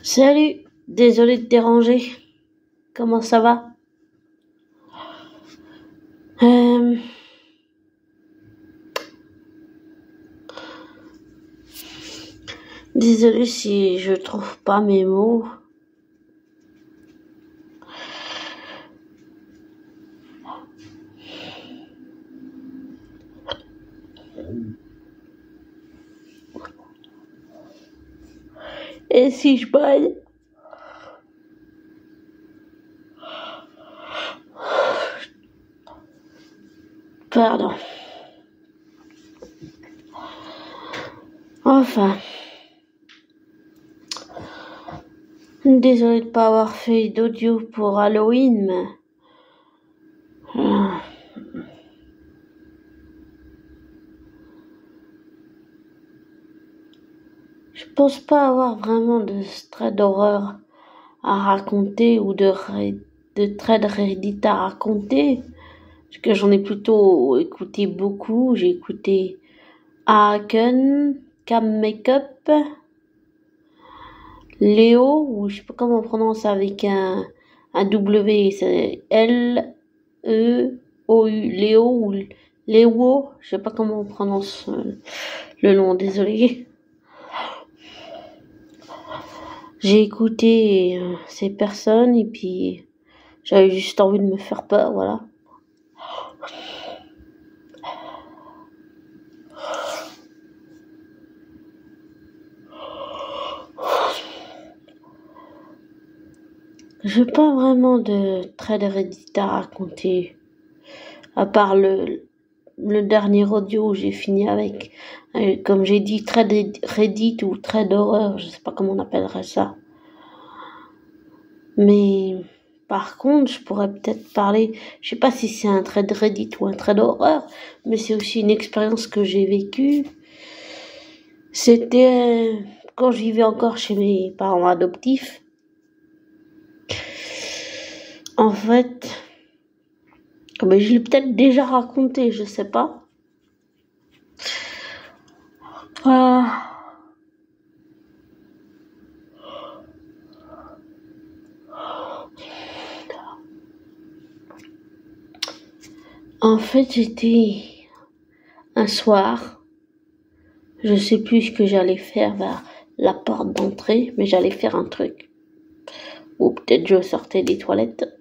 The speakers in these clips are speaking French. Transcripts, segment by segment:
Salut, désolé de te déranger. Comment ça va? euh... Désolé si je trouve pas mes mots. Et si je baille? Pardon. Enfin. Désolé de pas avoir fait d'audio pour Halloween, mais... Je pense pas avoir vraiment de traits d'horreur à raconter ou de traits de Reddit à raconter. Parce que j'en ai plutôt écouté beaucoup. J'ai écouté Haken, Cam Makeup, Léo, ou je sais pas comment on prononce avec un W, c'est L-E-O-U, Léo ou Léo, je sais pas comment on prononce le nom, désolé. J'ai écouté ces personnes et puis j'avais juste envie de me faire peur, voilà. J'ai pas vraiment de traits de Reddit à raconter, à part le dernier audio où j'ai fini avec, comme j'ai dit, trait de Reddit ou trait d'horreur, je sais pas comment on appellerait ça. Mais par contre, je pourrais peut-être parler, je sais pas si c'est un trait de Reddit ou un trait d'horreur, mais c'est aussi une expérience que j'ai vécue. C'était quand je vivais encore chez mes parents adoptifs. En fait, mais je l'ai peut-être déjà raconté, je sais pas. En fait, j'étais un soir, je sais plus ce que j'allais faire vers la porte d'entrée, mais j'allais faire un truc. Ou peut-être je sortais des toilettes.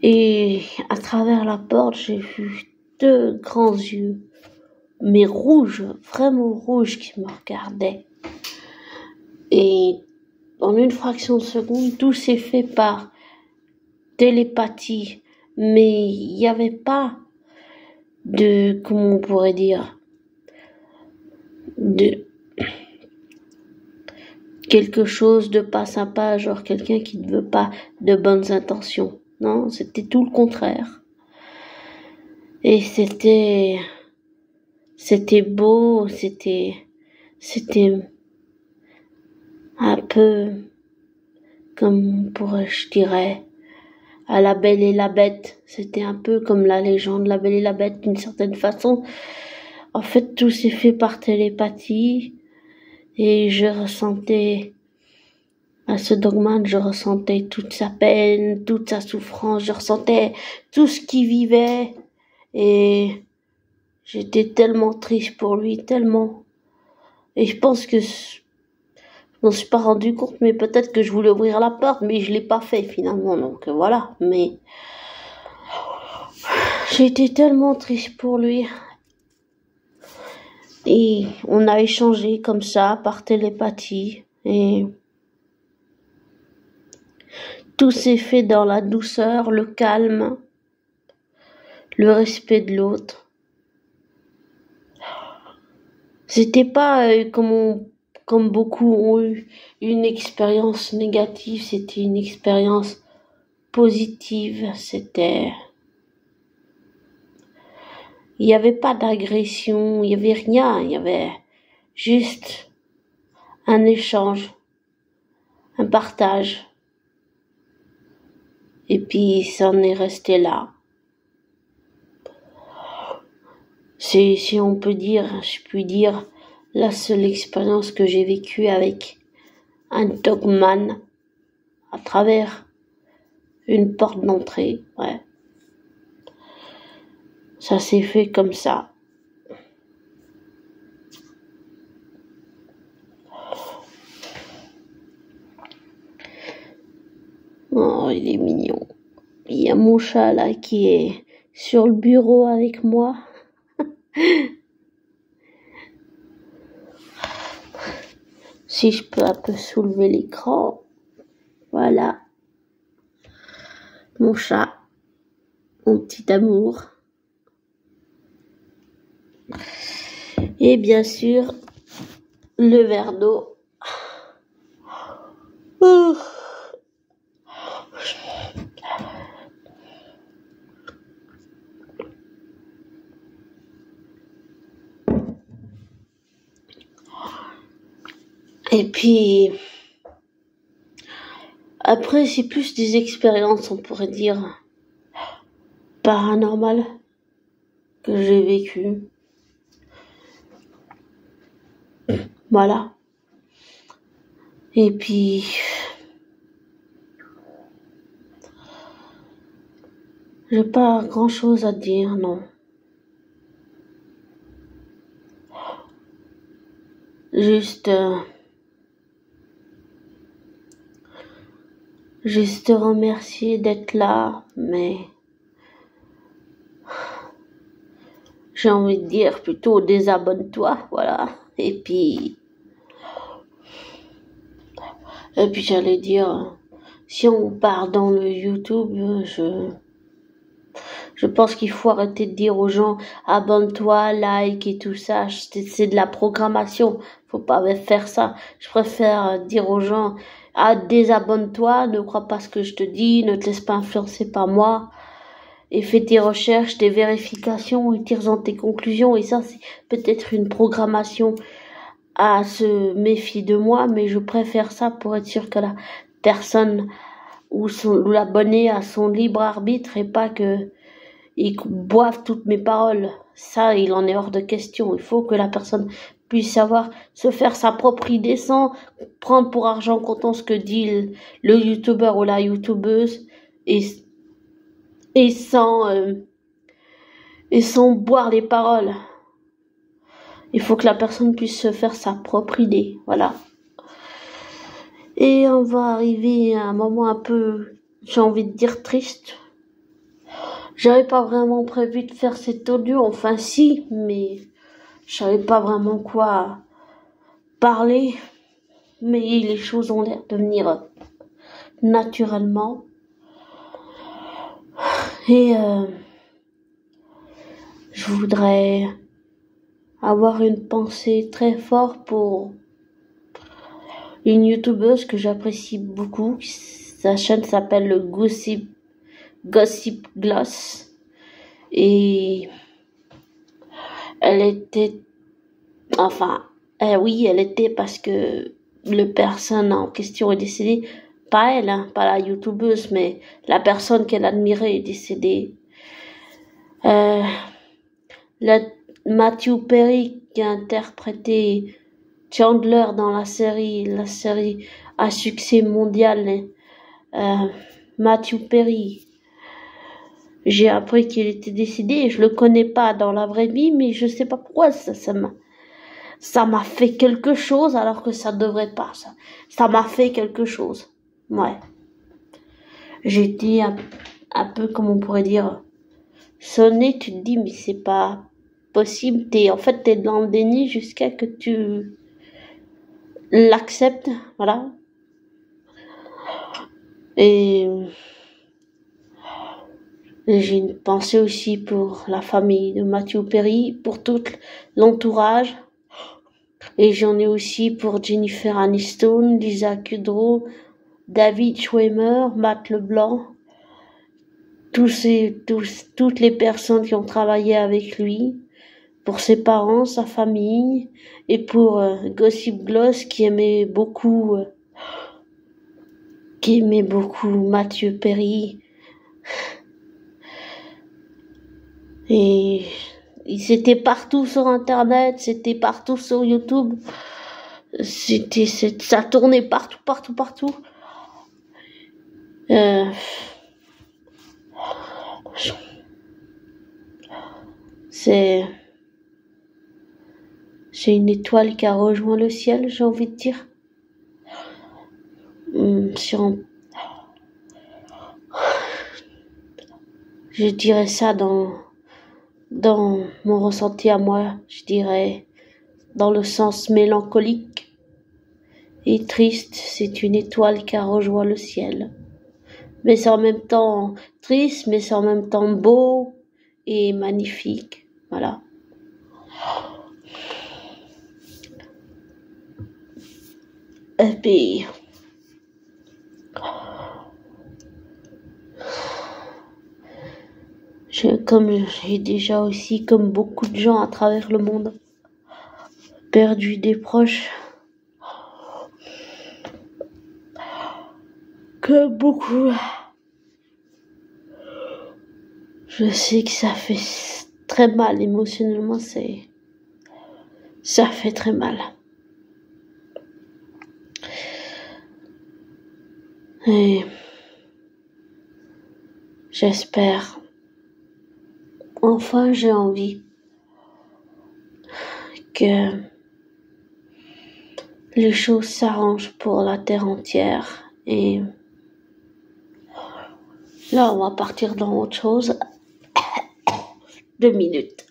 Et à travers la porte, j'ai vu deux grands yeux, mais rouges, vraiment rouges, qui me regardaient. Et en une fraction de seconde, tout s'est fait par télépathie. Mais il n'y avait pas de, comment on pourrait dire, de quelque chose de pas sympa, genre quelqu'un qui ne veut pas de bonnes intentions. Non, c'était tout le contraire. Et c'était beau, c'était un peu comme je dirais, à La Belle et la Bête. C'était un peu comme la légende La Belle et la Bête d'une certaine façon. En fait, tout s'est fait par télépathie et je ressentais, à ce dogman, je ressentais toute sa peine, toute sa souffrance, je ressentais tout ce qu'il vivait et j'étais tellement triste pour lui, tellement. Et je pense que je m'en suis pas rendu compte, mais peut-être que je voulais ouvrir la porte, mais je l'ai pas fait finalement, donc voilà. Mais j'étais tellement triste pour lui. Et on a échangé comme ça, par télépathie, et tout s'est fait dans la douceur, le calme, le respect de l'autre. C'était pas comme beaucoup ont eu une expérience négative, c'était une expérience positive, il n'y avait pas d'agression, il n'y avait rien, il y avait juste un échange, un partage. Et puis ça en est resté là. C'est, si on peut dire, je puis dire, la seule expérience que j'ai vécue avec un dogman à travers une porte d'entrée, ouais. Ça s'est fait comme ça. Oh, il est mignon. Il y a mon chat là qui est sur le bureau avec moi. Si je peux un peu soulever l'écran. Voilà. Mon chat. Mon petit amour. Et bien sûr, le verre d'eau. Et puis, après, c'est plus des expériences, on pourrait dire, paranormales que j'ai vécues. Voilà. Et puis, j'ai pas grand chose à dire, non. Juste te remercier d'être là, mais j'ai envie de dire plutôt désabonne-toi, voilà. Et puis j'allais dire, si on part dans le YouTube, je pense qu'il faut arrêter de dire aux gens abonne-toi, like et tout ça. C'est de la programmation. Faut pas faire ça. Je préfère dire aux gens désabonne-toi, ne crois pas ce que je te dis, ne te laisse pas influencer par moi et fais tes recherches, tes vérifications et tire-en tes conclusions. Et ça, c'est peut-être une programmation à se méfier de moi, mais je préfère ça pour être sûr que la personne ou l'abonné a son libre arbitre et pas que ils boivent toutes mes paroles. Ça, il en est hors de question. Il faut que la personne puisse savoir se faire sa propre idée sans prendre pour argent comptant ce que dit le youtubeur ou la youtubeuse et sans boire les paroles. Il faut que la personne puisse se faire sa propre idée. Voilà. Et on va arriver à un moment un peu, j'ai envie de dire triste. J'avais pas vraiment prévu de faire cet audio, enfin si, mais je savais pas vraiment quoi parler, mais les choses ont l'air de venir naturellement. Et je voudrais avoir une pensée très forte pour une youtubeuse que j'apprécie beaucoup. Sa chaîne s'appelle le Gossip Gloss. Et elle était, elle était parce que le personne en question est décédée. Pas elle, pas la youtubeuse, mais la personne qu'elle admirait est décédée. Matthew Perry qui a interprété Chandler dans la série à succès mondial. Matthew Perry. J'ai appris qu'il était décédé. Je le connais pas dans la vraie vie, mais je sais pas pourquoi ça m'a fait quelque chose alors que ça devrait pas. Ça m'a fait quelque chose. Ouais. J'étais un peu, comme on pourrait dire, sonné. Tu te dis mais c'est pas possible. T'es dans le déni jusqu'à que tu l'acceptes. Voilà. Et j'ai une pensée aussi pour la famille de Matthew Perry, pour tout l'entourage. Et j'en ai aussi pour Jennifer Aniston, Lisa Kudrow, David Schwimmer, Matt LeBlanc, toutes les personnes qui ont travaillé avec lui, pour ses parents, sa famille, et pour Gossip Gloss qui aimait beaucoup Matthew Perry. Et c'était partout sur Internet, c'était partout sur YouTube. ça tournait partout. C'est une étoile qui a rejoint le ciel, j'ai envie de dire. Je dirais ça dans mon ressenti à moi, je dirais dans le sens mélancolique et triste, c'est une étoile qui a rejoint le ciel. Mais c'est en même temps triste, mais c'est en même temps beau et magnifique. Voilà. Et puis, comme j'ai déjà aussi, comme beaucoup de gens à travers le monde, perdu des proches, que beaucoup, je sais que ça fait très mal émotionnellement, ça fait très mal. Et j'espère, enfin j'ai envie que les choses s'arrangent pour la terre entière. Et là, on va partir dans autre chose. 2 minutes.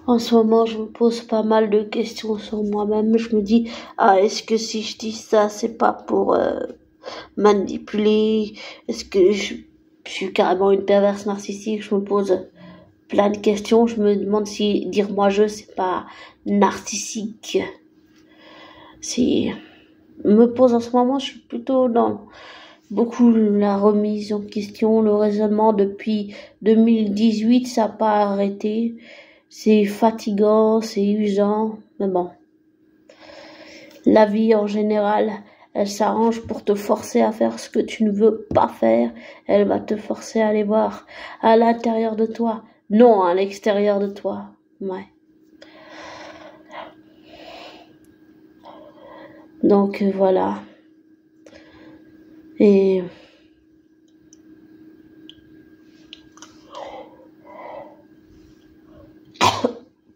En ce moment, je me pose pas mal de questions sur moi-même. Je me dis, est-ce que si je dis ça, c'est pas pour manipuler? Est-ce que je suis carrément une perverse narcissique? Je me pose plein de questions. Je me demande si dire moi je, c'est pas narcissique. Me pose en ce moment, je suis plutôt dans beaucoup la remise en question, le raisonnement depuis 2018, ça n'a pas arrêté. C'est fatigant, c'est usant, mais bon. La vie en général, elle s'arrange pour te forcer à faire ce que tu ne veux pas faire. Elle va te forcer à aller voir à l'intérieur de toi, non à l'extérieur de toi. Ouais. Donc voilà. Et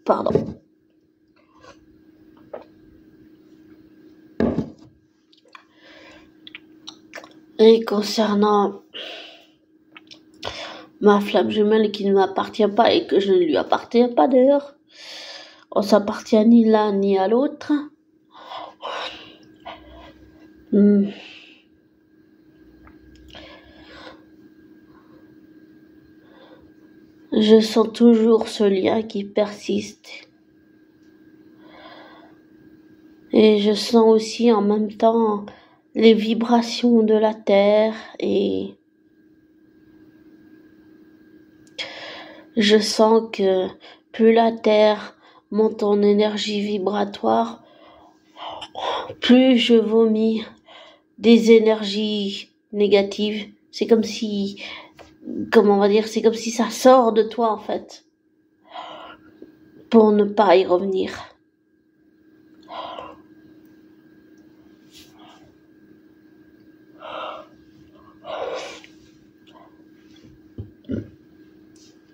pardon. Et concernant ma flamme jumelle qui ne m'appartient pas et que je ne lui appartiens pas d'ailleurs, on s'appartient ni l'un ni à l'autre. Je sens toujours ce lien qui persiste. Et je sens aussi en même temps les vibrations de la terre et je sens que plus la terre monte en énergie vibratoire, plus je vomis des énergies négatives. C'est comme si, comment on va dire, c'est comme si ça sort de toi en fait, pour ne pas y revenir.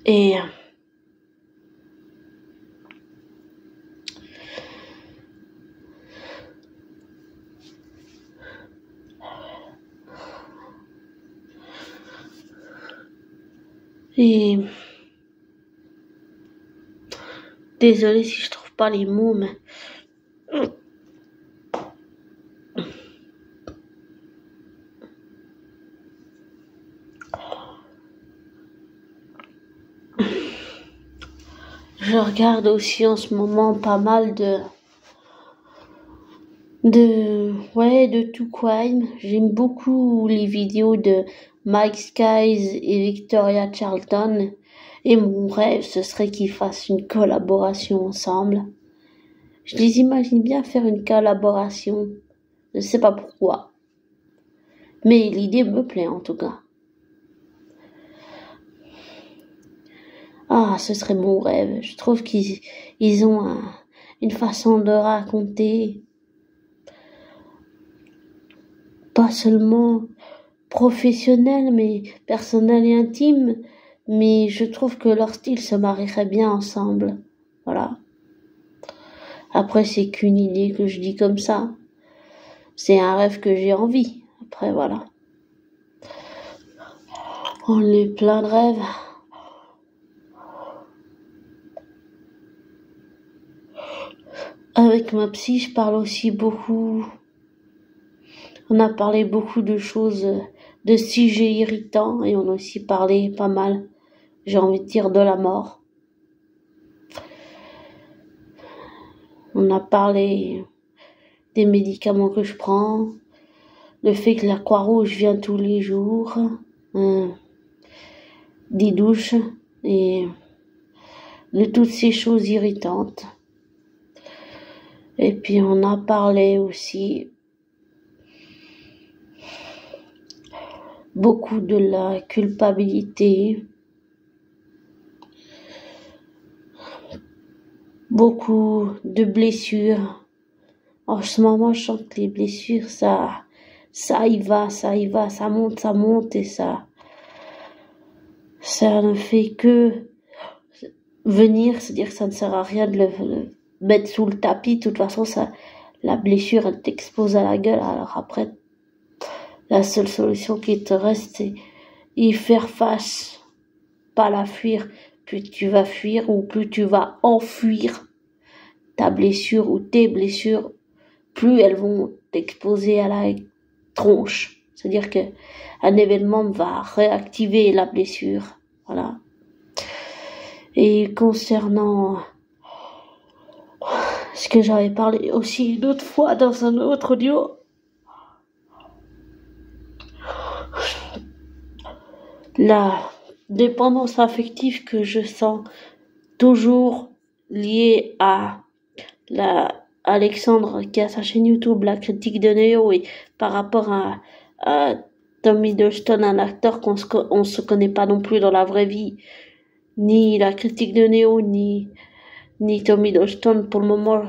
Et désolée si je trouve pas les mots, mais je regarde aussi en ce moment pas mal de True Crime. J'aime beaucoup les vidéos de Mike Skies et Victoria Charlton. Et mon rêve, ce serait qu'ils fassent une collaboration ensemble. Je les imagine bien faire une collaboration. Je ne sais pas pourquoi. Mais l'idée me plaît en tout cas. Ah, ce serait mon rêve. Je trouve qu'ils ont une façon de raconter. Pas seulement professionnel, mais personnel et intime. Mais je trouve que leur style se marierait bien ensemble. Voilà. Après, c'est qu'une idée que je dis comme ça. C'est un rêve que j'ai envie. Après, voilà. On est plein de rêves. Avec ma psy, je parle aussi beaucoup. On a parlé beaucoup de choses, de sujets irritants, et on a aussi parlé pas mal, j'ai envie de dire, de la mort. On a parlé des médicaments que je prends, le fait que la Croix-Rouge vient tous les jours, des douches, et de toutes ces choses irritantes. Et puis on a parlé aussi beaucoup de la culpabilité, beaucoup de blessures. En ce moment, je sens que les blessures, ça y va, ça monte et ça ne fait que venir, c'est-à-dire que ça ne sert à rien de le mettre sous le tapis. De toute façon, la blessure, elle t'expose à la gueule. Alors après, la seule solution qui te reste, c'est y faire face, pas la fuir. Plus tu vas fuir ou plus tu vas enfuir ta blessure ou tes blessures, plus elles vont t'exposer à la tronche. C'est-à-dire que un événement va réactiver la blessure. Voilà. Et concernant ce que j'avais parlé aussi une autre fois dans un autre audio, la dépendance affective que je sens toujours liée à Alexandre qui a sa chaîne YouTube, la critique de Néo, et par rapport à Tom Hiddleston, un acteur on se connaît pas non plus dans la vraie vie, ni la critique de Néo, ni Tom Hiddleston. Pour le moment,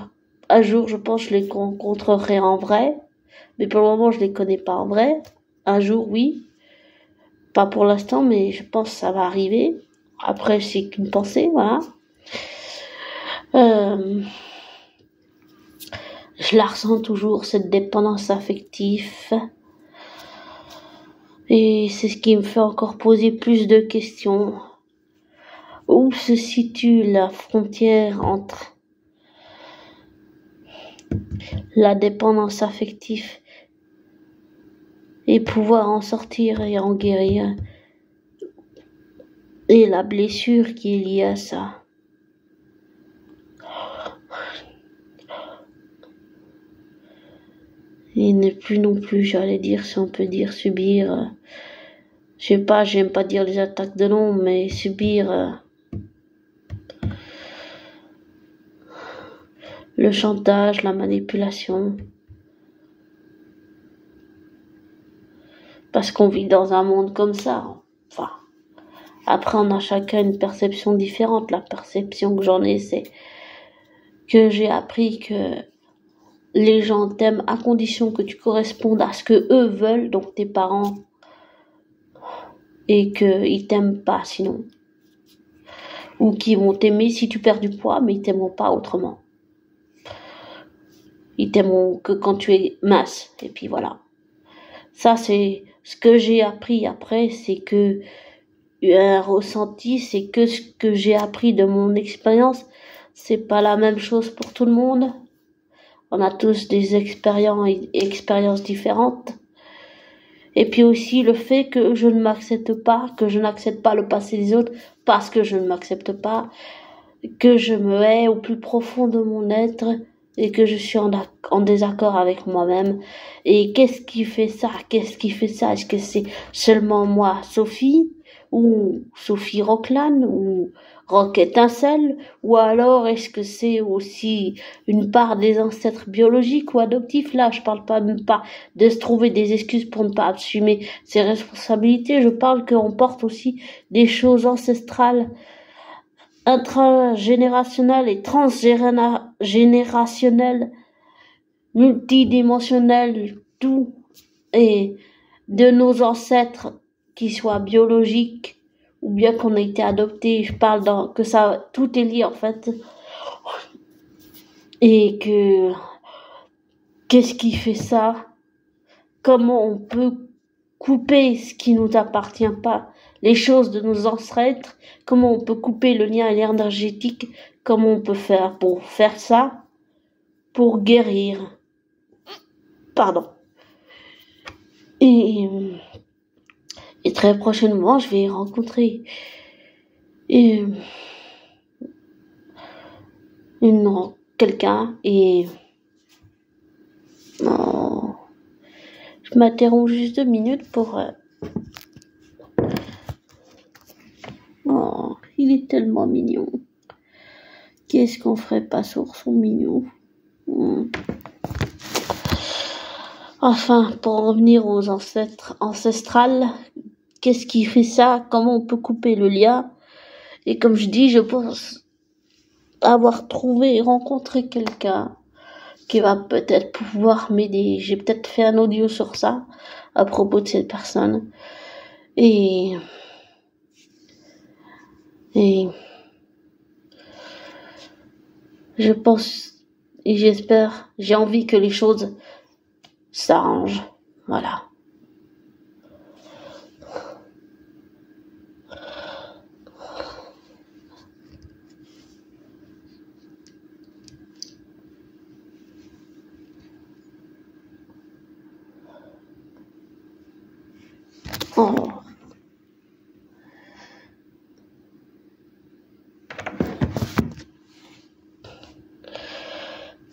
un jour, je pense, je les rencontrerai en vrai, mais pour le moment, je les connais pas en vrai. Un jour, oui. Pas pour l'instant, mais je pense que ça va arriver. Après, c'est qu'une pensée, voilà. Je la ressens toujours, cette dépendance affective. Et c'est ce qui me fait encore poser plus de questions. Où se situe la frontière entre la dépendance affective et pouvoir en sortir et en guérir, et la blessure qui est liée à ça. Et ne plus non plus, j'allais dire, si on peut dire, subir, je sais pas, j'aime pas dire les attaques de l'ombre, mais subir le chantage, la manipulation. Parce qu'on vit dans un monde comme ça. Enfin, après, on a chacun une perception différente. La perception que j'en ai, c'est que j'ai appris que les gens t'aiment à condition que tu correspondes à ce que eux veulent, donc tes parents, et qu'ils t'aiment pas sinon. Ou qu'ils vont t'aimer si tu perds du poids, mais ils t'aimeront pas autrement. Ils t'aimeront que quand tu es mince. Et puis voilà. Ça, c'est ce que j'ai appris après, c'est que un ressenti, c'est que ce que j'ai appris de mon expérience, c'est pas la même chose pour tout le monde. On a tous des expériences différentes. Et puis aussi le fait que je ne m'accepte pas, que je n'accepte pas le passé des autres parce que je ne m'accepte pas, que je me hais au plus profond de mon être et que je suis en désaccord avec moi-même. Et qu'est-ce qui fait ça? Qu'est-ce qui fait ça? Est-ce que c'est seulement moi, Sophie, ou Sophie Rockland, ou Rock Étincelle, ou alors est-ce que c'est aussi une part des ancêtres biologiques ou adoptifs? Là, je parle pas même pas de se trouver des excuses pour ne pas assumer ses responsabilités. Je parle qu'on porte aussi des choses ancestrales, intragénérationnelles et transgénérationnelles, multidimensionnelles, tout, et de nos ancêtres, qui soient biologiques ou bien qu'on a été adoptés. Je parle que ça, tout est lié en fait. Et que, qu'est-ce qui fait ça? Comment on peut couper ce qui nous appartient pas, les choses de nos ancêtres? Comment on peut couper le lien énergétique? Comment on peut faire pour faire ça? Pour guérir. Pardon. Et très prochainement, je vais rencontrer quelqu'un et je m'interromps juste 2 minutes pour il est tellement mignon. Qu'est-ce qu'on ferait pas sur son mignon? Enfin, pour revenir aux ancêtres ancestrales, qu'est-ce qui fait ça? Comment on peut couper le lien? Et comme je dis, je pense avoir trouvé et rencontré quelqu'un qui va peut-être pouvoir m'aider. J'ai peut-être fait un audio sur ça à propos de cette personne. Et je pense et j'espère, j'ai envie que les choses s'arrangent. Voilà. Oh.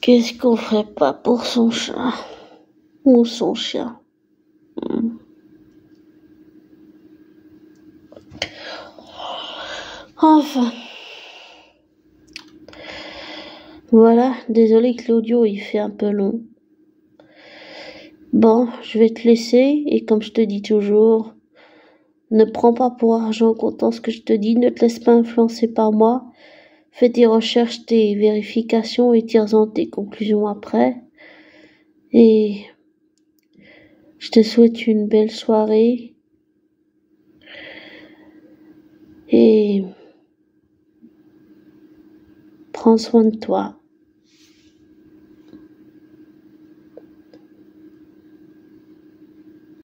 Qu'est-ce qu'on ferait pas pour son chat ou son chien? Enfin. Voilà, désolé que l'audio il fait un peu long. Bon, je vais te laisser et comme je te dis toujours, ne prends pas pour argent comptant ce que je te dis, ne te laisse pas influencer par moi. Fais tes recherches, tes vérifications et tire-en tes conclusions après. Et je te souhaite une belle soirée. Et prends soin de toi.